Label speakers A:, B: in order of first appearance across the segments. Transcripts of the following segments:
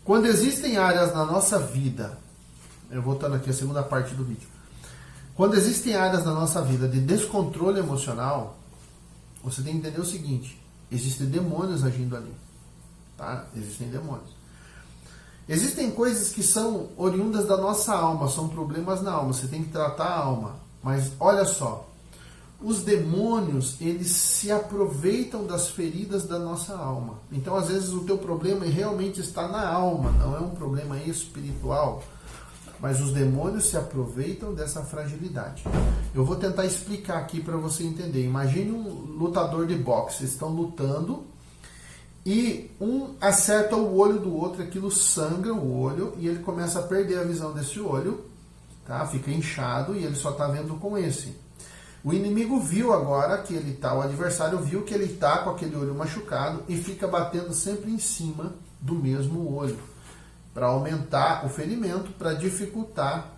A: Quando existem áreas na nossa vida, eu voltando aqui à segunda parte do vídeo, quando existem áreas na nossa vida de descontrole emocional, você tem que entender o seguinte: existem demônios agindo ali, tá? Existem demônios. Existem coisas que são oriundas da nossa alma, são problemas na alma, você tem que tratar a alma. Mas olha só, os demônios, eles se aproveitam das feridas da nossa alma. Então, às vezes, o teu problema realmente está na alma, não é um problema espiritual. Mas os demônios se aproveitam dessa fragilidade. Eu vou tentar explicar aqui para você entender. Imagine um lutador de boxe, estão lutando e um acerta o olho do outro, aquilo sangra o olho e ele começa a perder a visão desse olho, tá? Fica inchado e ele só está vendo com esse. O inimigo viu agora que ele tá, o adversário viu que ele está com aquele olho machucado e fica batendo sempre em cima do mesmo olho, para aumentar o ferimento, para dificultar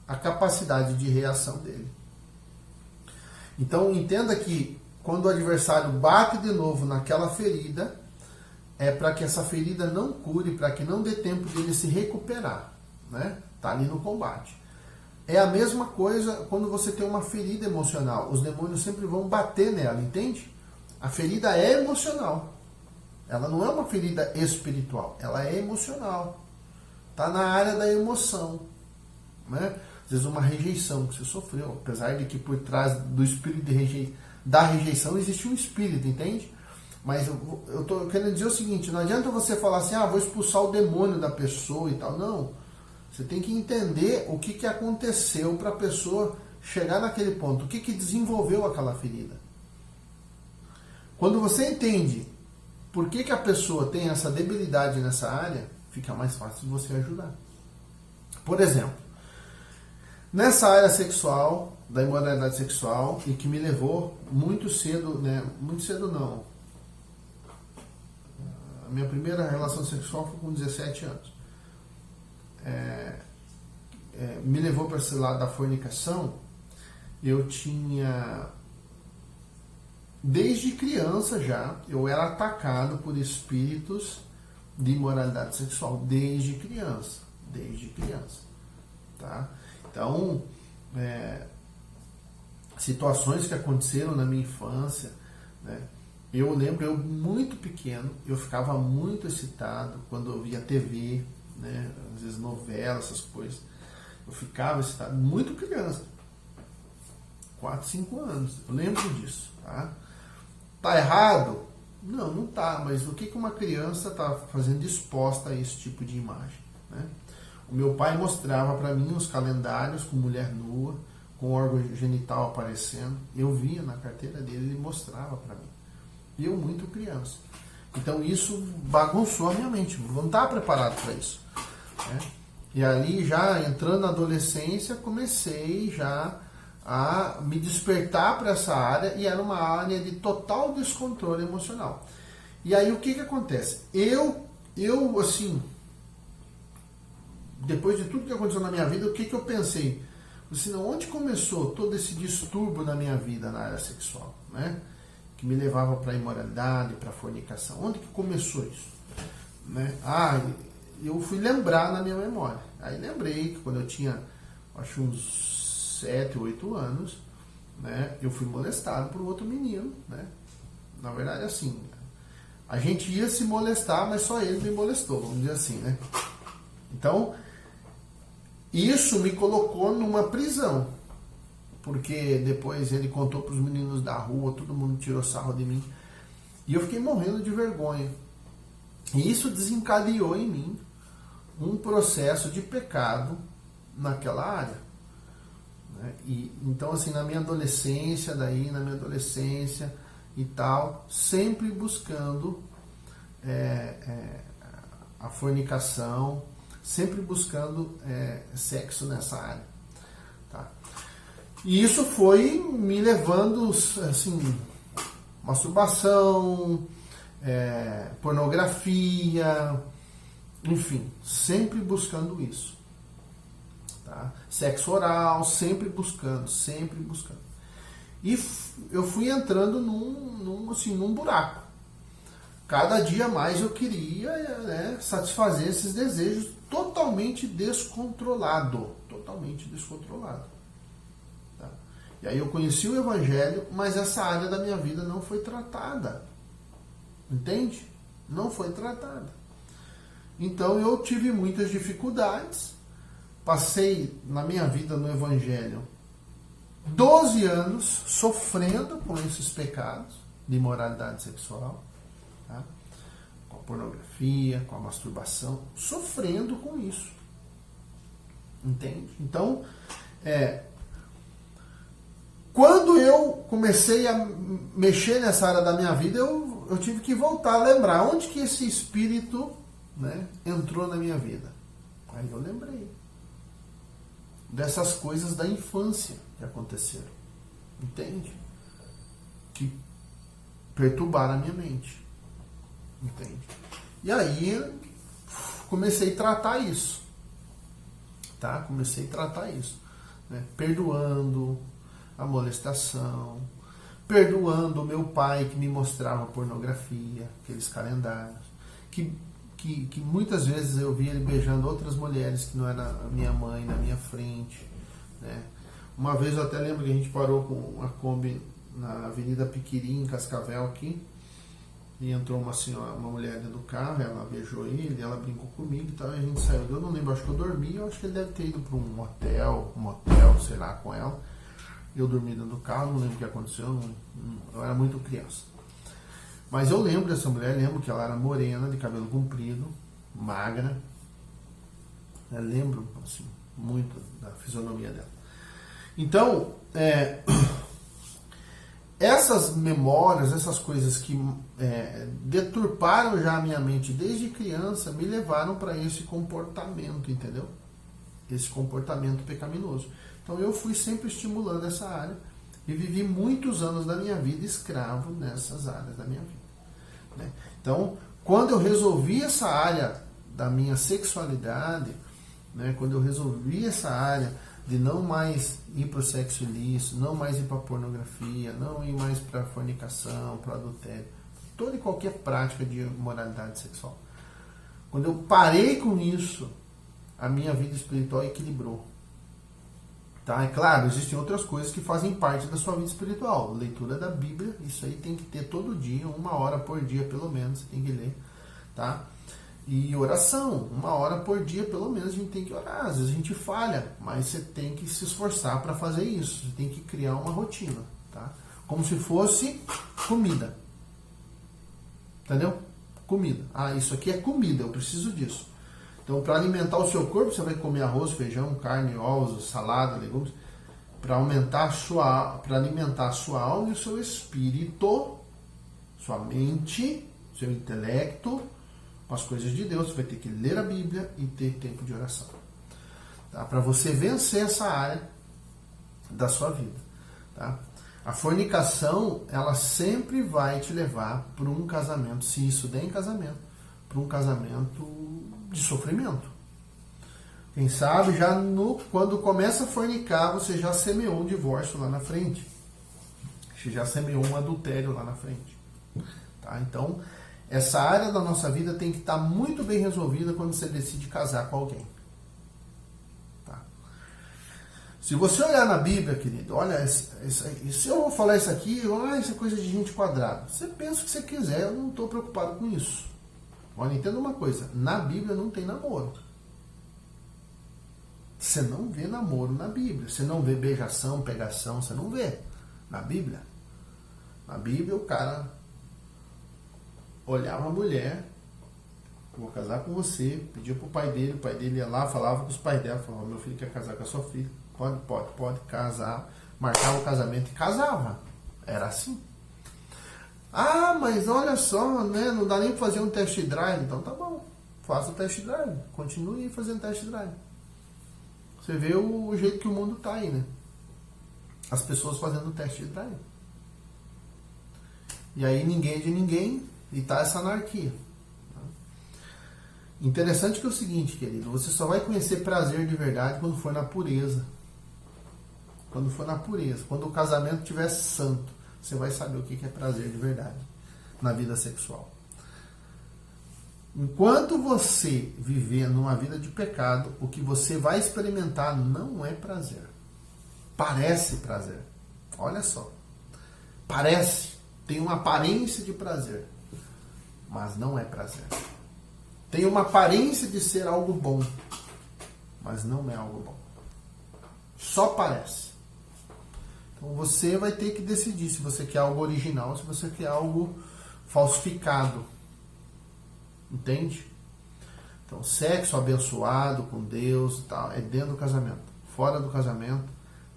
A: a capacidade de reação dele. Então entenda que quando o adversário bate de novo naquela ferida, é para que essa ferida não cure, para que não dê tempo dele se recuperar, né? Tá ali no combate. É a mesma coisa quando você tem uma ferida emocional. Os demônios sempre vão bater nela, entende? A ferida é emocional. Ela não é uma ferida espiritual, ela é emocional. Está na área da emoção, né? Às vezes uma rejeição que você sofreu, apesar de que por trás do espírito da rejeição existe um espírito, entende? Mas eu estou querendo dizer o seguinte: não adianta você falar assim, vou expulsar o demônio da pessoa e tal. Não. Você tem que entender o que aconteceu para a pessoa chegar naquele ponto, o que desenvolveu aquela ferida. Quando você entende por que a pessoa tem essa debilidade nessa área, fica mais fácil de você ajudar. Por exemplo, nessa área sexual, da imoralidade sexual, e que me levou muito cedo, né? Muito cedo não. A minha primeira relação sexual foi com 17 anos. Me levou para esse lado da fornicação. Eu tinha, desde criança já, eu era atacado por espíritos de imoralidade sexual, desde criança, tá? Então, situações que aconteceram na minha infância, né? Eu lembro, eu muito pequeno, eu ficava muito excitado quando eu via TV, né? Às vezes novela, essas coisas. Eu ficava excitado, muito criança, 4, 5 anos, eu lembro disso, tá? Tá errado? Não, não tá, mas o que uma criança tá fazendo exposta a esse tipo de imagem, né? O meu pai mostrava para mim os calendários com mulher nua, com órgão genital aparecendo, eu via na carteira dele, ele mostrava para mim. E eu muito criança. Então isso bagunçou a minha mente, não estava preparado para isso, né? E ali, já entrando na adolescência, comecei já a me despertar para essa área, e era uma área de total descontrole emocional. E aí o que acontece? Eu assim, depois de tudo que aconteceu na minha vida, o que eu pensei? Assim, onde começou todo esse distúrbio na minha vida na área sexual, né? Que me levava para a imoralidade, para a fornicação. Onde que começou isso? Né? Eu fui lembrar na minha memória. Aí lembrei que quando eu tinha, acho uns 7, 8 anos, né, eu fui molestado por outro menino, né? Na verdade, assim, a gente ia se molestar, mas só ele me molestou, vamos dizer assim, né? Então, isso me colocou numa prisão, porque depois ele contou para os meninos da rua, todo mundo tirou sarro de mim, e eu fiquei morrendo de vergonha. E isso desencadeou em mim um processo de pecado naquela área, né? E então, assim, na minha adolescência e tal, sempre buscando a fornicação, sempre buscando sexo nessa área, tá? E isso foi me levando, assim, masturbação, pornografia, enfim, sempre buscando isso, tá? Sexo oral, sempre buscando. E eu fui entrando num buraco. cada dia mais eu queria, né, satisfazer esses desejos totalmente descontrolado. Totalmente descontrolado. Tá? E aí eu conheci o Evangelho, mas essa área da minha vida não foi tratada. Entende? Não foi tratada. Então eu tive muitas dificuldades. Passei na minha vida no Evangelho 12 anos sofrendo com esses pecados de imoralidade sexual, tá? Com a pornografia, com a masturbação, sofrendo com isso. Entende? Então, quando eu comecei a mexer nessa área da minha vida, eu tive que voltar a lembrar onde que esse espírito, né, entrou na minha vida. Aí eu lembrei dessas coisas da infância que aconteceram, entende? Que perturbaram a minha mente, entende? E aí comecei a tratar isso, tá? Comecei a tratar isso, né? Perdoando a molestação, perdoando o meu pai que me mostrava pornografia, aqueles calendários, que muitas vezes eu via ele beijando outras mulheres que não era a minha mãe na minha frente, né? Uma vez eu até lembro que a gente parou com uma Kombi na Avenida Piquiri, em Cascavel aqui, e entrou uma senhora, uma mulher dentro do carro, ela beijou ele, ela brincou comigo e tal, e a gente saiu. Eu não lembro, acho que eu dormi, eu acho que ele deve ter ido para um motel, sei lá, com ela. Eu dormi dentro do carro, não lembro o que aconteceu, eu era muito criança. Mas eu lembro dessa mulher, lembro que ela era morena, de cabelo comprido, magra. Eu lembro, assim, muito da fisionomia dela. Então, essas memórias, essas coisas que deturparam já a minha mente desde criança, me levaram para esse comportamento, entendeu? Esse comportamento pecaminoso. Então eu fui sempre estimulando essa área e vivi muitos anos da minha vida escravo nessas áreas da minha vida. Né? Então, quando eu resolvi essa área da minha sexualidade, né, quando eu resolvi essa área de não mais ir para o sexo ilícito, não mais ir para a pornografia, não ir mais para a fornicação, para o adultério, toda e qualquer prática de moralidade sexual. Quando eu parei com isso, a minha vida espiritual equilibrou. Tá? É claro, existem outras coisas que fazem parte da sua vida espiritual. Leitura da Bíblia, isso aí tem que ter todo dia, 1 hora por dia pelo menos, você tem que ler. Tá? E oração, 1 hora por dia pelo menos a gente tem que orar. Às vezes a gente falha, mas você tem que se esforçar para fazer isso. Você tem que criar uma rotina. Tá? Como se fosse comida. Entendeu? Comida. Ah, isso aqui é comida, eu preciso disso. Então, para alimentar o seu corpo, você vai comer arroz, feijão, carne, ovos, salada, legumes, para alimentar a sua alma e o seu espírito, sua mente, seu intelecto, com as coisas de Deus. Você vai ter que ler a Bíblia e ter tempo de oração. Tá? Para você vencer essa área da sua vida. Tá? A fornicação, ela sempre vai te levar para um casamento, se isso der em casamento, para um casamento de sofrimento. Quem sabe quando começa a fornicar, você já semeou um divórcio lá na frente. Você já semeou um adultério lá na frente. Tá? Então, essa área da nossa vida tem que estar muito bem resolvida quando você decide casar com alguém. Tá? Se você olhar na Bíblia, querido, olha, se eu vou falar isso aqui, isso é coisa de gente quadrada. Você pensa o que você quiser, eu não estou preocupado com isso. Olha, entenda uma coisa, na Bíblia não tem namoro. Você não vê namoro na Bíblia. Você não vê beijação, pegação, você não vê na Bíblia. Na Bíblia o cara olhava a mulher, vou casar com você, pedia pro pai dele, o pai dele ia lá, falava com os pais dela, falava, meu filho quer casar com a sua filha, pode casar, marcava o casamento e casava. Era assim. Ah, mas olha só, né? Não dá nem para fazer um test drive. Então tá bom, faça o test drive. Continue fazendo test drive. Você vê o jeito que o mundo tá aí, né? As pessoas fazendo test drive. E aí ninguém é de ninguém e tá essa anarquia. Interessante que é o seguinte, querido. Você só vai conhecer prazer de verdade quando for na pureza. Quando for na pureza. Quando o casamento estiver santo. Você vai saber o que é prazer de verdade na vida sexual. Enquanto você viver numa vida de pecado, o que você vai experimentar não é prazer. Parece prazer. Olha só. Parece. Tem uma aparência de prazer. Mas não é prazer. Tem uma aparência de ser algo bom. Mas não é algo bom. Só parece. Então você vai ter que decidir se você quer algo original, se você quer algo falsificado. Entende? Então, sexo abençoado com Deus, tal, é dentro do casamento. Fora do casamento,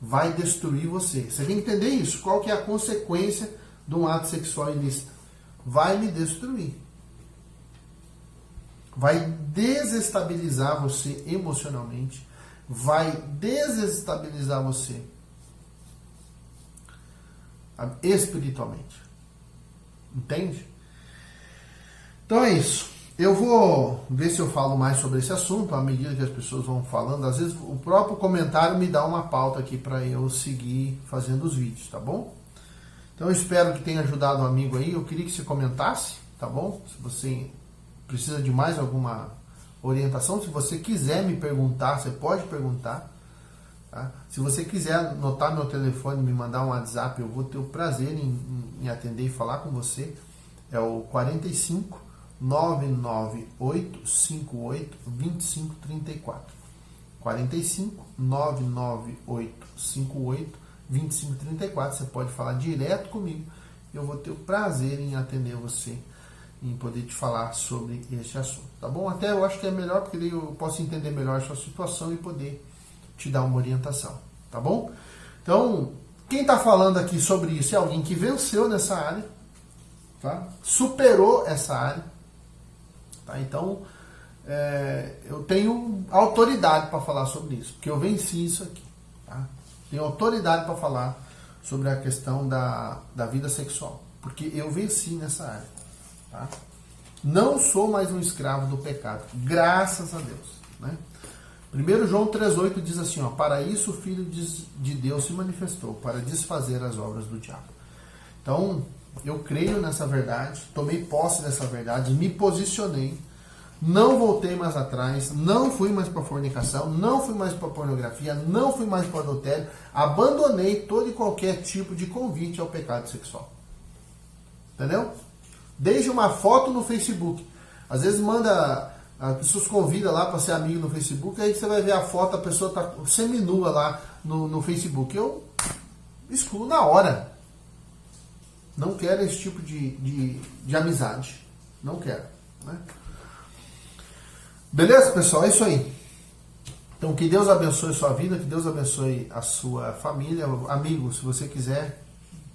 A: vai destruir você. Você tem que entender isso. Qual que é a consequência de um ato sexual ilícito? Vai me destruir. Vai desestabilizar você emocionalmente. Vai desestabilizar você espiritualmente. Entende? Então é isso. Eu vou ver se eu falo mais sobre esse assunto à medida que as pessoas vão falando. Às vezes o próprio comentário me dá uma pauta aqui para eu seguir fazendo os vídeos, tá bom? Então eu espero que tenha ajudado o amigo aí. Eu queria que você comentasse, tá bom? Se você precisa de mais alguma orientação, se você quiser me perguntar, você pode perguntar. Tá? Se você quiser anotar meu telefone, me mandar um WhatsApp, eu vou ter o prazer em atender e falar com você. É o 45 998 58 25 34. 45 998 58 25 34. Você pode falar direto comigo. Eu vou ter o prazer em atender você, em poder te falar sobre esse assunto, tá bom? Até eu acho que é melhor, porque daí eu posso entender melhor a sua situação e poder te dar uma orientação, tá bom? Então, quem está falando aqui sobre isso é alguém que venceu nessa área, tá? Superou essa área, tá? Então, eu tenho autoridade para falar sobre isso, porque eu venci isso aqui, tá? Tenho autoridade para falar sobre a questão da vida sexual, porque eu venci nessa área, tá? Não sou mais um escravo do pecado, graças a Deus, né? 1 João 3,8 diz assim, ó, para isso o Filho de Deus se manifestou, para desfazer as obras do diabo. Então, eu creio nessa verdade, tomei posse dessa verdade, me posicionei, não voltei mais atrás, não fui mais para fornicação, não fui mais para pornografia, não fui mais para adultério, abandonei todo e qualquer tipo de convite ao pecado sexual. Entendeu? Desde uma foto no Facebook. Às vezes as pessoas convidam lá para ser amigo no Facebook, aí você vai ver a foto, a pessoa está seminua lá no Facebook. Eu excluo na hora. Não quero esse tipo de amizade. Não quero. Né? Beleza, pessoal? É isso aí. Então, que Deus abençoe a sua vida, que Deus abençoe a sua família. Amigo, se você quiser,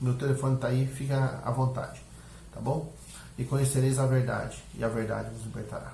A: meu telefone está aí, fica à vontade. Tá bom? E conhecereis a verdade, e a verdade vos libertará.